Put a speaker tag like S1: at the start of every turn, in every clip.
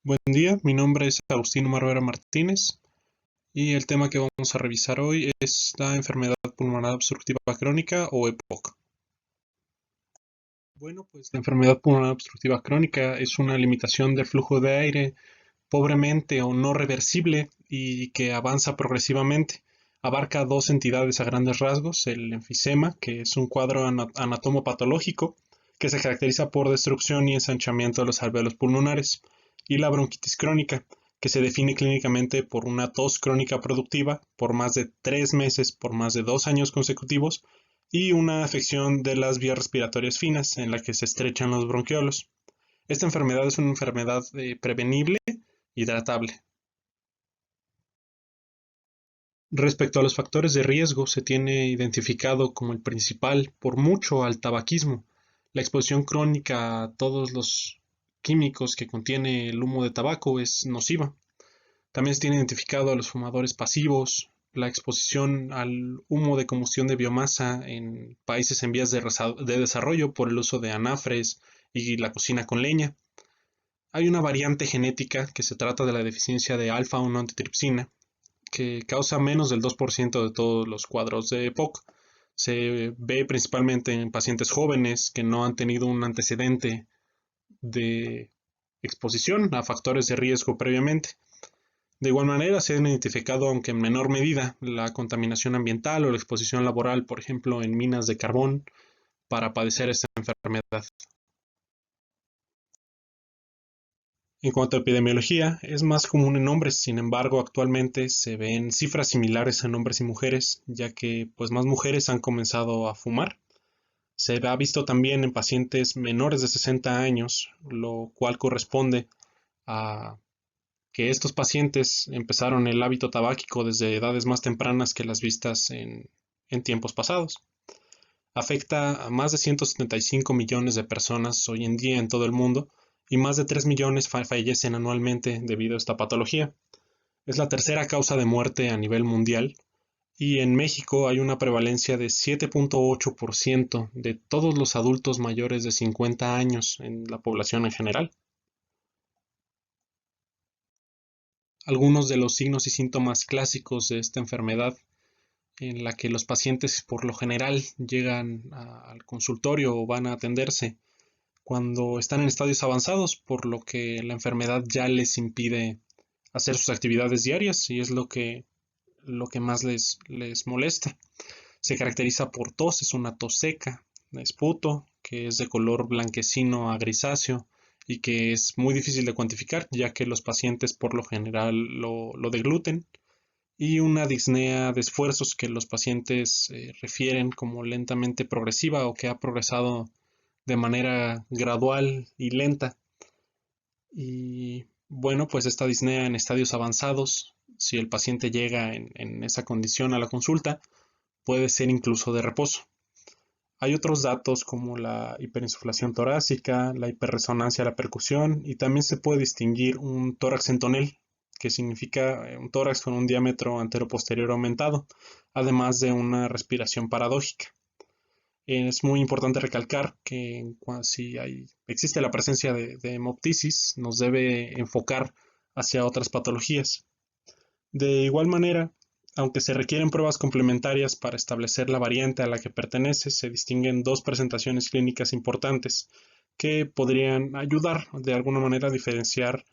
S1: Buen día, mi nombre es Agustín Marbera Martínez y el tema que vamos a revisar hoy es la enfermedad pulmonar obstructiva crónica o EPOC. Bueno, pues la enfermedad pulmonar obstructiva crónica es una limitación del flujo de aire pobremente o no reversible y que avanza progresivamente. Abarca dos entidades a grandes rasgos: el enfisema, que es un cuadro anatomopatológico que se caracteriza por destrucción y ensanchamiento de los alvéolos pulmonares, y la bronquitis crónica, que se define clínicamente por una tos crónica productiva por más de 3 meses por más de 2 años consecutivos y una afección de las vías respiratorias finas en la que se estrechan los bronquiolos. Esta enfermedad es una enfermedad prevenible y tratable. Respecto a los factores de riesgo, se tiene identificado como el principal por mucho al tabaquismo. La exposición crónica a todos los químicos que contiene el humo de tabaco es nociva. También se tiene identificado a los fumadores pasivos, la exposición al humo de combustión de biomasa en países en vías de desarrollo por el uso de anafres y la cocina con leña. Hay una variante genética que se trata de la deficiencia de alfa-1 antitripsina, que causa menos del 2% de todos los cuadros de EPOC. Se ve principalmente en pacientes jóvenes que no han tenido un antecedente de exposición a factores de riesgo previamente. De igual manera, se han identificado, aunque en menor medida, la contaminación ambiental o la exposición laboral, por ejemplo, en minas de carbón, para padecer esta enfermedad. En cuanto a epidemiología, es más común en hombres. Sin embargo, actualmente se ven cifras similares en hombres y mujeres, ya que pues más mujeres han comenzado a fumar. Se ha visto también en pacientes menores de 60 años, lo cual corresponde a que estos pacientes empezaron el hábito tabáquico desde edades más tempranas que las vistas en tiempos pasados. Afecta a más de 175 millones de personas hoy en día en todo el mundo, y más de 3 millones fallecen anualmente debido a esta patología. Es la tercera causa de muerte a nivel mundial, y en México hay una prevalencia de 7.8% de todos los adultos mayores de 50 años en la población en general. Algunos de los signos y síntomas clásicos de esta enfermedad, en la que los pacientes por lo general llegan al consultorio o van a atenderse cuando están en estadios avanzados, por lo que la enfermedad ya les impide hacer sus actividades diarias y es lo que más les molesta. Se caracteriza por tos, es una tos seca, esputo, que es de color blanquecino a grisáceo y que es muy difícil de cuantificar, ya que los pacientes por lo general lo degluten, y una disnea de esfuerzos que los pacientes refieren como lentamente progresiva o que ha progresado de manera gradual y lenta. Y bueno, pues esta disnea en estadios avanzados, si el paciente llega en esa condición a la consulta, puede ser incluso de reposo. Hay otros datos como la hiperinsuflación torácica, la hiperresonancia a la percusión, y también se puede distinguir un tórax en tonel, que significa un tórax con un diámetro antero-posterior aumentado, además de una respiración paradójica. Es muy importante recalcar que si existe la presencia de hemoptisis, nos debe enfocar hacia otras patologías. De igual manera, aunque se requieren pruebas complementarias para establecer la variante a la que pertenece, se distinguen dos presentaciones clínicas importantes que podrían ayudar de alguna manera a diferenciar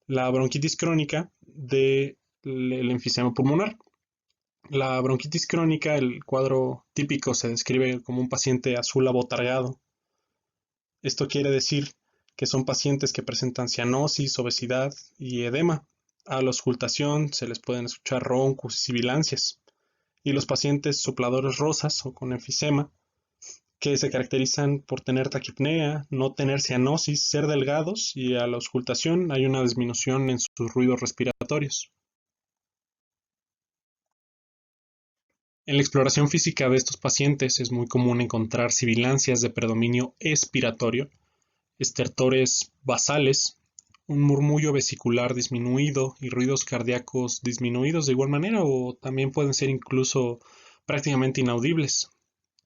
S1: la bronquitis crónica del enfisema pulmonar. La bronquitis crónica, el cuadro típico se describe como un paciente azul abotargado. Esto quiere decir que son pacientes que presentan cianosis, obesidad y edema. A la auscultación se les pueden escuchar roncos y sibilancias. Y los pacientes sopladores rosas o con enfisema, que se caracterizan por tener taquipnea, no tener cianosis, ser delgados, y a la auscultación hay una disminución en sus ruidos respiratorios. En la exploración física de estos pacientes es muy común encontrar sibilancias de predominio expiratorio, estertores basales, un murmullo vesicular disminuido y ruidos cardíacos disminuidos de igual manera, o también pueden ser incluso prácticamente inaudibles.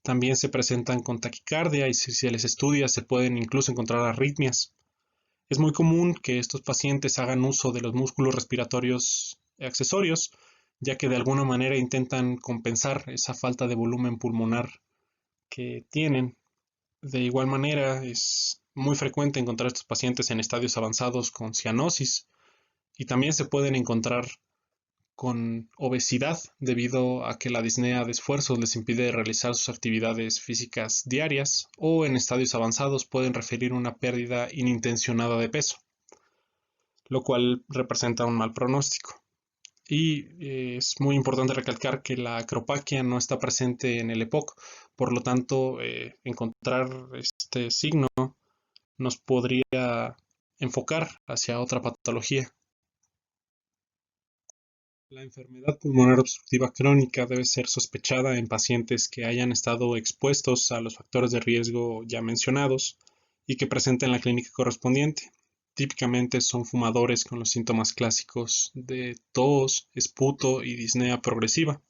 S1: También se presentan con taquicardia y si se les estudia se pueden incluso encontrar arritmias. Es muy común que estos pacientes hagan uso de los músculos respiratorios accesorios, ya que de alguna manera intentan compensar esa falta de volumen pulmonar que tienen. De igual manera, es muy frecuente encontrar estos pacientes en estadios avanzados con cianosis y también se pueden encontrar con obesidad debido a que la disnea de esfuerzos les impide realizar sus actividades físicas diarias, o en estadios avanzados pueden referir una pérdida inintencionada de peso, lo cual representa un mal pronóstico. Y es muy importante recalcar que la acropaquia no está presente en el EPOC, por lo tanto, encontrar este signo nos podría enfocar hacia otra patología. La enfermedad pulmonar obstructiva crónica debe ser sospechada en pacientes que hayan estado expuestos a los factores de riesgo ya mencionados y que presenten la clínica correspondiente. Típicamente son fumadores con los síntomas clásicos de tos, esputo y disnea progresiva.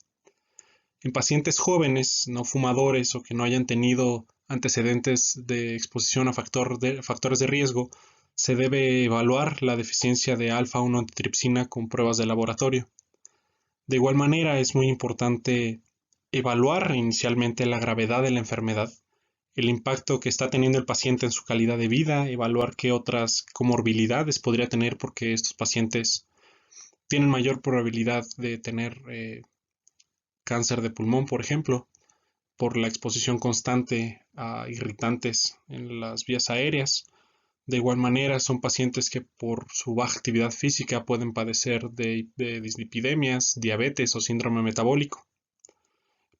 S1: En pacientes jóvenes, no fumadores o que no hayan tenido antecedentes de exposición a factores de riesgo, se debe evaluar la deficiencia de alfa-1 antitripsina con pruebas de laboratorio. De igual manera, es muy importante evaluar inicialmente la gravedad de la enfermedad, el impacto que está teniendo el paciente en su calidad de vida, evaluar qué otras comorbilidades podría tener, porque estos pacientes tienen mayor probabilidad de tener cáncer de pulmón, por ejemplo, por la exposición constante a irritantes en las vías aéreas. De igual manera, son pacientes que por su baja actividad física pueden padecer de dislipidemias, diabetes o síndrome metabólico.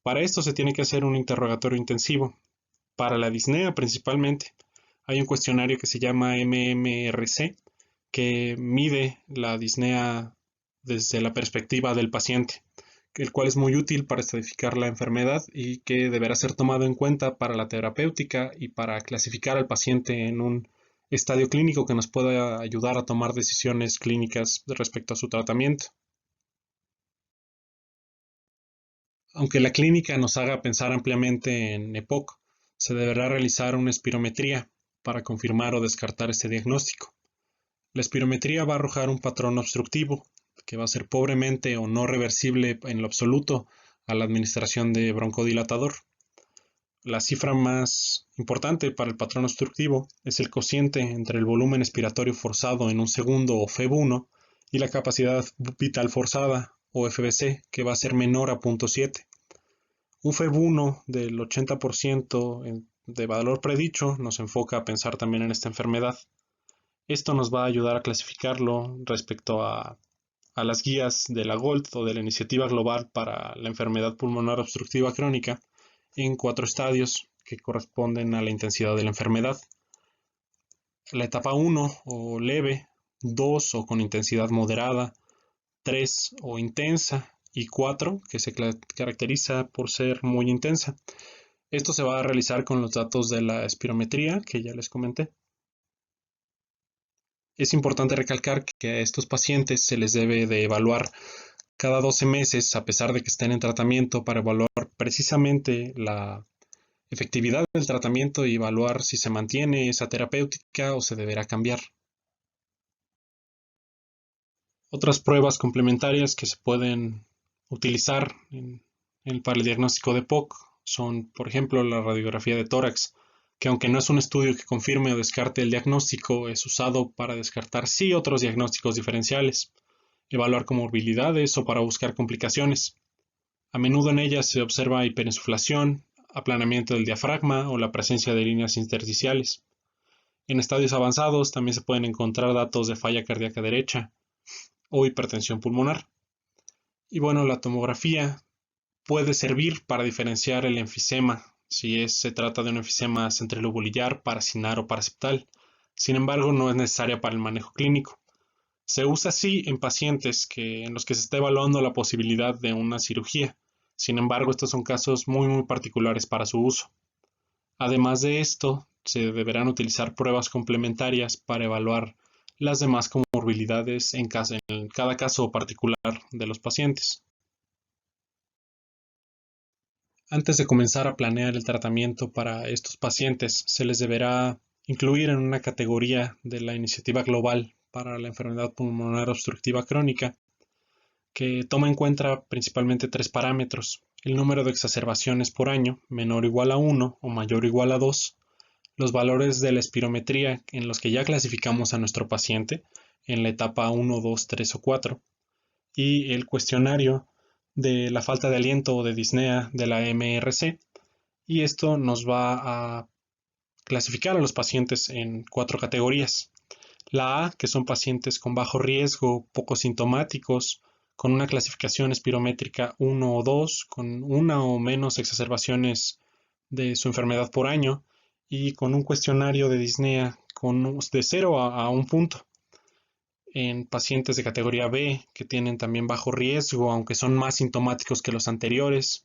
S1: Para esto se tiene que hacer un interrogatorio intensivo. Para la disnea principalmente, hay un cuestionario que se llama MMRC, que mide la disnea desde la perspectiva del paciente, el cual es muy útil para estratificar la enfermedad y que deberá ser tomado en cuenta para la terapéutica y para clasificar al paciente en un estadio clínico que nos pueda ayudar a tomar decisiones clínicas respecto a su tratamiento. Aunque la clínica nos haga pensar ampliamente en EPOC, se deberá realizar una espirometría para confirmar o descartar este diagnóstico. La espirometría va a arrojar un patrón obstructivo que va a ser pobremente o no reversible en lo absoluto a la administración de broncodilatador. La cifra más importante para el patrón obstructivo es el cociente entre el volumen expiratorio forzado en un segundo o FEV1 y la capacidad vital forzada o FVC, que va a ser menor a 0.7. Un FEV1 del 80% de valor predicho nos enfoca a pensar también en esta enfermedad. Esto nos va a ayudar a clasificarlo respecto a las guías de la GOLD o de la Iniciativa Global para la Enfermedad Pulmonar Obstructiva Crónica en 4 estadios que corresponden a la intensidad de la enfermedad. La etapa 1 o leve, 2 o con intensidad moderada, 3 o intensa y 4 que se caracteriza por ser muy intensa. Esto se va a realizar con los datos de la espirometría que ya les comenté. Es importante recalcar que a estos pacientes se les debe de evaluar cada 12 meses, a pesar de que estén en tratamiento, para evaluar precisamente la efectividad del tratamiento y evaluar si se mantiene esa terapéutica o se deberá cambiar. Otras pruebas complementarias que se pueden utilizar para el diagnóstico de POC son, por ejemplo, la radiografía de tórax, que aunque no es un estudio que confirme o descarte el diagnóstico, es usado para descartar sí otros diagnósticos diferenciales, evaluar comorbilidades o para buscar complicaciones. A menudo en ellas se observa hiperinsuflación, aplanamiento del diafragma o la presencia de líneas intersticiales. En estadios avanzados también se pueden encontrar datos de falla cardíaca derecha o hipertensión pulmonar. Y bueno, la tomografía puede servir para diferenciar el enfisema, si se trata de un enfisema centrilobular, paracinar o paraseptal. Sin embargo, no es necesaria para el manejo clínico. Se usa así en pacientes en los que se está evaluando la posibilidad de una cirugía. Sin embargo, estos son casos muy particulares para su uso. Además de esto, se deberán utilizar pruebas complementarias para evaluar las demás comorbilidades en cada caso particular de los pacientes. Antes de comenzar a planear el tratamiento para estos pacientes, se les deberá incluir en una categoría de la Iniciativa Global para la Enfermedad Pulmonar Obstructiva Crónica, que toma en cuenta principalmente tres parámetros: el número de exacerbaciones por año, menor o igual a 1 o mayor o igual a 2, los valores de la espirometría en los que ya clasificamos a nuestro paciente en la etapa 1, 2, 3 o 4, y el cuestionario de la falta de aliento o de disnea de la MRC, y esto nos va a clasificar a los pacientes en 4 categorías. La A, que son pacientes con bajo riesgo, poco sintomáticos, con una clasificación espirométrica 1 o 2, con una o menos exacerbaciones de su enfermedad por año y con un cuestionario de disnea de 0 a 1 punto. En pacientes de categoría B, que tienen también bajo riesgo, aunque son más sintomáticos que los anteriores,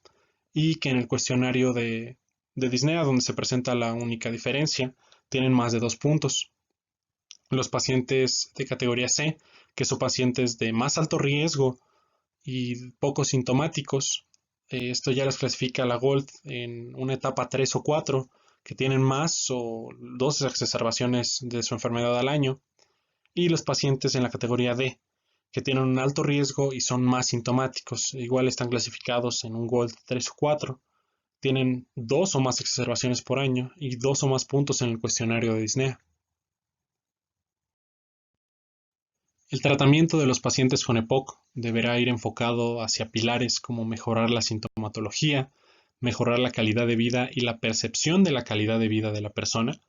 S1: y que en el cuestionario de disnea, donde se presenta la única diferencia, tienen más de 2 puntos. Los pacientes de categoría C, que son pacientes de más alto riesgo y poco sintomáticos, esto ya les clasifica la GOLD en una etapa 3 o 4, que tienen más o 2 exacerbaciones de su enfermedad al año. Y los pacientes en la categoría D, que tienen un alto riesgo y son más sintomáticos, igual están clasificados en un GOLD 3 o 4, tienen 2 o más exacerbaciones por año y 2 o más puntos en el cuestionario de disnea. El tratamiento de los pacientes con EPOC deberá ir enfocado hacia pilares como mejorar la sintomatología, mejorar la calidad de vida y la percepción de la calidad de vida de la persona,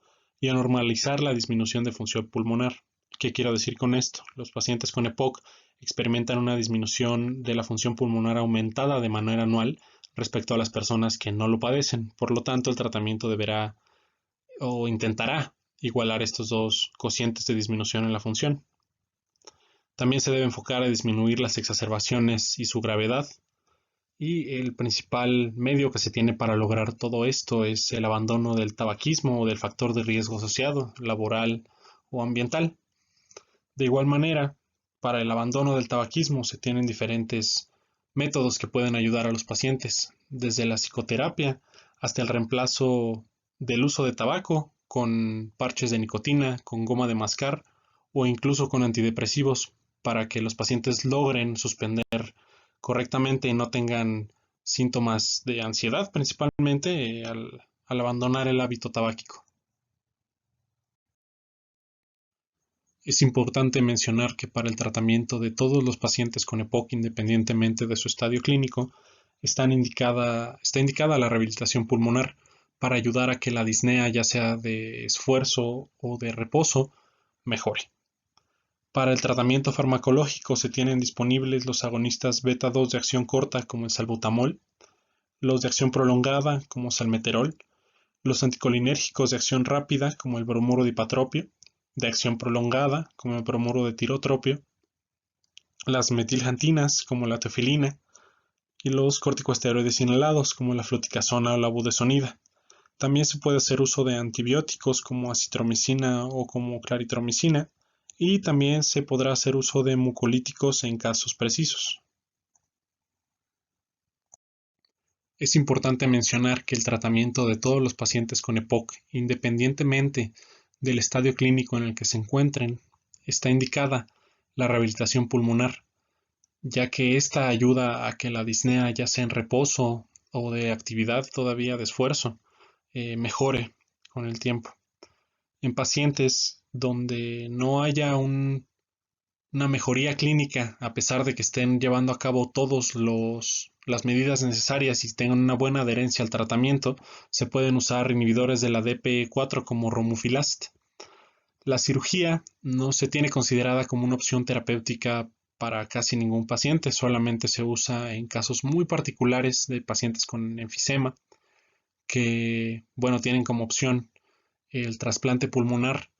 S1: y a normalizar la disminución de función pulmonar. ¿Qué quiero decir con esto? Los pacientes con EPOC experimentan una disminución de la función pulmonar aumentada de manera anual respecto a las personas que no lo padecen. Por lo tanto, el tratamiento deberá o intentará igualar estos dos cocientes de disminución en la función. También se debe enfocar a disminuir las exacerbaciones y su gravedad. Y el principal medio que se tiene para lograr todo esto es el abandono del tabaquismo o del factor de riesgo asociado, laboral o ambiental. De igual manera, para el abandono del tabaquismo se tienen diferentes métodos que pueden ayudar a los pacientes, desde la psicoterapia hasta el reemplazo del uso de tabaco con parches de nicotina, con goma de mascar o incluso con antidepresivos, para que los pacientes logren suspender correctamente y no tengan síntomas de ansiedad, principalmente al abandonar el hábito tabáquico. Es importante mencionar que para el tratamiento de todos los pacientes con EPOC, independientemente de su estadio clínico, está indicada la rehabilitación pulmonar para ayudar a que la disnea, ya sea de esfuerzo o de reposo, mejore. Para el tratamiento farmacológico se tienen disponibles los agonistas beta 2 de acción corta como el salbutamol, los de acción prolongada como salmeterol, los anticolinérgicos de acción rápida como el bromuro de ipatropio, de acción prolongada como el bromuro de tirotropio, las metiljantinas como la teofilina y los corticosteroides inhalados como la fluticasona o la budesonida. También se puede hacer uso de antibióticos como acitromicina o como claritromicina, y también se podrá hacer uso de mucolíticos en casos precisos. Es importante mencionar que el tratamiento de todos los pacientes con EPOC, independientemente del estadio clínico en el que se encuentren, está indicada la rehabilitación pulmonar, ya que esta ayuda a que la disnea, ya sea en reposo o de actividad todavía de esfuerzo, mejore con el tiempo. En pacientes donde no haya una mejoría clínica, a pesar de que estén llevando a cabo todas las medidas necesarias y tengan una buena adherencia al tratamiento, se pueden usar inhibidores de la DPE4 como Romufilast. La cirugía no se tiene considerada como una opción terapéutica para casi ningún paciente, solamente se usa en casos muy particulares de pacientes con enfisema que, bueno, tienen como opción el trasplante pulmonar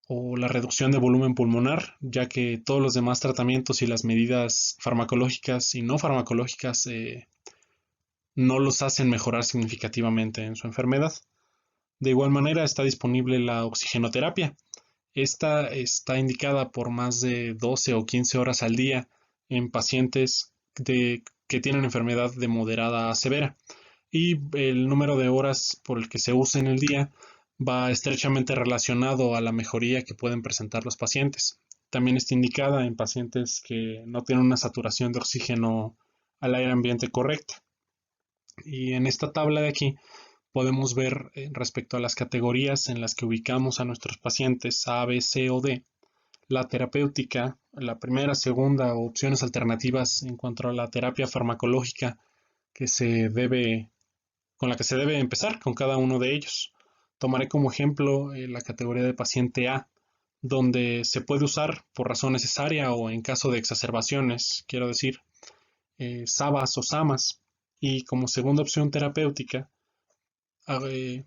S1: o la reducción de volumen pulmonar, ya que todos los demás tratamientos y las medidas farmacológicas y no farmacológicas no los hacen mejorar significativamente en su enfermedad. De igual manera está disponible la oxigenoterapia. Esta está indicada por más de 12 o 15 horas al día en pacientes que tienen enfermedad de moderada a severa, y el número de horas por el que se usa en el día va estrechamente relacionado a la mejoría que pueden presentar los pacientes. También está indicada en pacientes que no tienen una saturación de oxígeno al aire ambiente correcta. Y en esta tabla de aquí podemos ver respecto a las categorías en las que ubicamos a nuestros pacientes A, B, C o D, la terapéutica, la primera, segunda o opciones alternativas en cuanto a la terapia farmacológica con la que se debe empezar con cada uno de ellos. Tomaré como ejemplo la categoría de paciente A, donde se puede usar por razón necesaria o en caso de exacerbaciones, quiero decir, SABAs o SAMAS, y como segunda opción terapéutica, eh,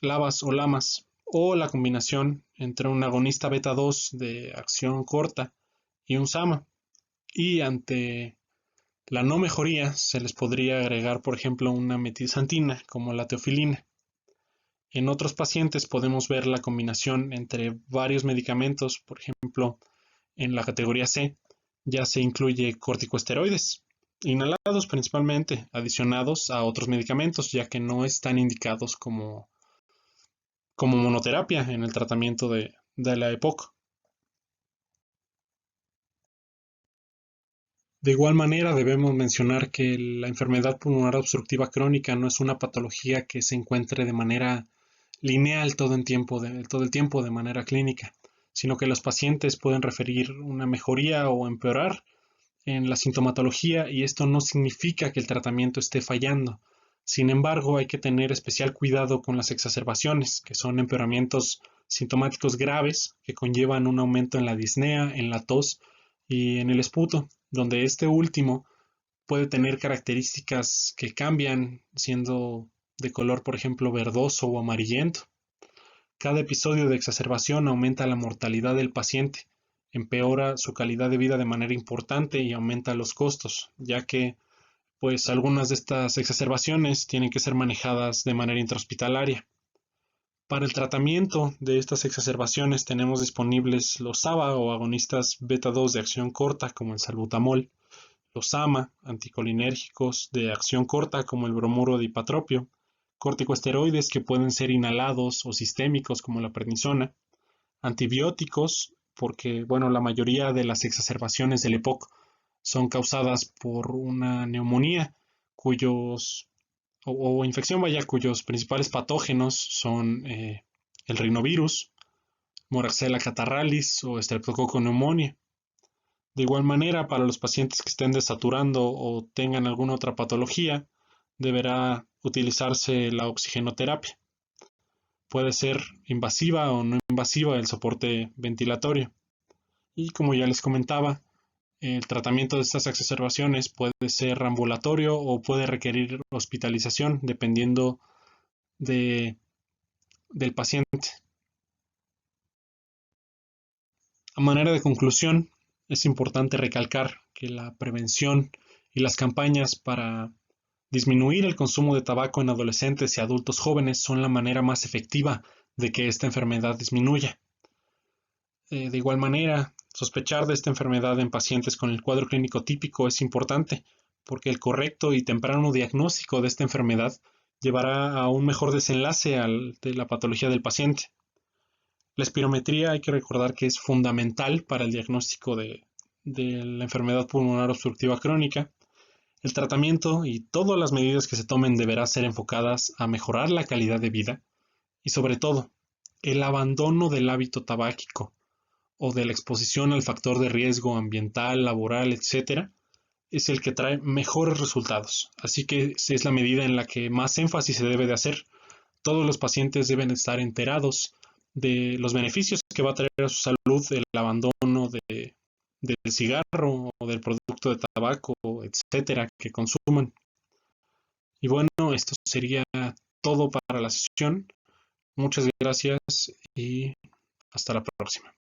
S1: LABAs o LAMAS, o la combinación entre un agonista beta 2 de acción corta y un SAMA. Y ante la no mejoría se les podría agregar, por ejemplo, una metilsantina como la teofilina. En otros pacientes podemos ver la combinación entre varios medicamentos, por ejemplo, en la categoría C ya se incluye corticosteroides, inhalados principalmente, adicionados a otros medicamentos, ya que no están indicados como monoterapia en el tratamiento de la EPOC. De igual manera, debemos mencionar que la enfermedad pulmonar obstructiva crónica no es una patología que se encuentre de manera lineal todo el tiempo de manera clínica, sino que los pacientes pueden referir una mejoría o empeorar en la sintomatología y esto no significa que el tratamiento esté fallando. Sin embargo, hay que tener especial cuidado con las exacerbaciones, que son empeoramientos sintomáticos graves que conllevan un aumento en la disnea, en la tos y en el esputo, donde este último puede tener características que cambian, siendo de color, por ejemplo, verdoso o amarillento. Cada episodio de exacerbación aumenta la mortalidad del paciente, empeora su calidad de vida de manera importante y aumenta los costos, ya que pues algunas de estas exacerbaciones tienen que ser manejadas de manera intrahospitalaria. Para el tratamiento de estas exacerbaciones tenemos disponibles los ABA o agonistas beta 2 de acción corta como el salbutamol, los AMA, anticolinérgicos de acción corta como el bromuro de ipatropio, corticosteroides que pueden ser inhalados o sistémicos como la prednisona, antibióticos, porque bueno, la mayoría de las exacerbaciones del EPOC son causadas por una neumonía o infección vaya, cuyos principales patógenos son el rinovirus, Moraxella catarrhalis o Streptococcus pneumoniae. De igual manera, para los pacientes que estén desaturando o tengan alguna otra patología, deberá utilizarse la oxigenoterapia. Puede ser invasiva o no invasiva el soporte ventilatorio. Y como ya les comentaba, el tratamiento de estas exacerbaciones puede ser ambulatorio o puede requerir hospitalización dependiendo de, del paciente. A manera de conclusión, es importante recalcar que la prevención y las campañas para disminuir el consumo de tabaco en adolescentes y adultos jóvenes son la manera más efectiva de que esta enfermedad disminuya. De igual manera, sospechar de esta enfermedad en pacientes con el cuadro clínico típico es importante, porque el correcto y temprano diagnóstico de esta enfermedad llevará a un mejor desenlace de la patología del paciente. La espirometría hay que recordar que es fundamental para el diagnóstico de la enfermedad pulmonar obstructiva crónica. El tratamiento y todas las medidas que se tomen deberán ser enfocadas a mejorar la calidad de vida y sobre todo el abandono del hábito tabáquico o de la exposición al factor de riesgo ambiental, laboral, etcétera, es el que trae mejores resultados. Así que es la medida en la que más énfasis se debe de hacer. Todos los pacientes deben estar enterados de los beneficios que va a traer a su salud el abandono del cigarro o del producto de tabaco, etcétera, que consuman. Y bueno, esto sería todo para la sesión. Muchas gracias y hasta la próxima.